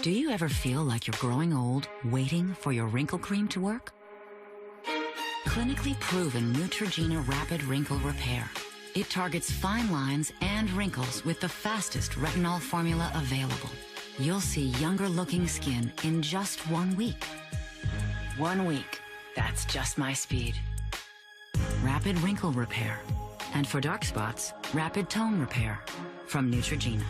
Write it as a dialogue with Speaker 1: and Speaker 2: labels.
Speaker 1: Do you ever feel like you're growing old, waiting for your wrinkle cream to work? Clinically proven Neutrogena Rapid Wrinkle Repair. It targets fine lines and wrinkles with the fastest retinol formula available. You'll see younger-looking skin in just 1 week. 1 week. That's just my speed. Rapid Wrinkle Repair. And for dark spots, Rapid Tone Repair from Neutrogena.